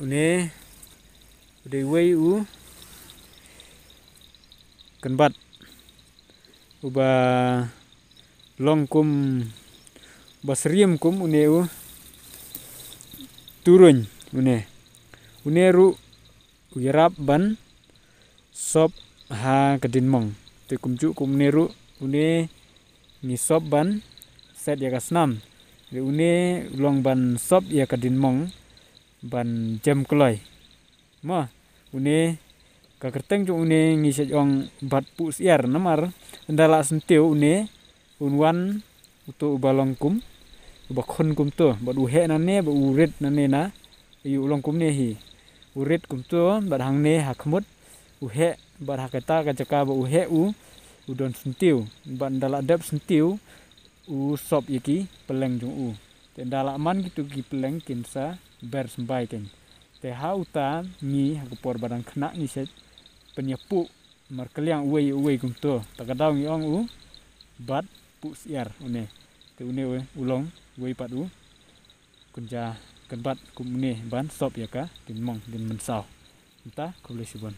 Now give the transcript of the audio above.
une udah wei u kenbat uba longkum basriem kum une u turun une ru uyarap ban sop ha kedin mong te kumcu kum neru une ni sop ban set ya kasnam le une long ban sop ya kedin mong ban jam kloy ma une ka kerteng cu une ngi se ong bat pu siar namar ndala sentiu une unwan utu balong kum bakon kum to bat uhe na ne ba uret na ne na yu long kum ne hi uret kum to bat hang ne hakmut uhe bat hakata ka jaka ba uhe u udon sentiu bat ndala dap sentiu u sop yaki peleng jung u te ndala man gitu ki peleng kinsa ber sembai ken te hauta ni hakupor barang kena ni set penyepu markeliang uwe kum to takadau ngi ong u bat pu siar une te une we ulong we pat u kunja kenbat kum ne ban sop ya ka din mong din mensau entah kulisibon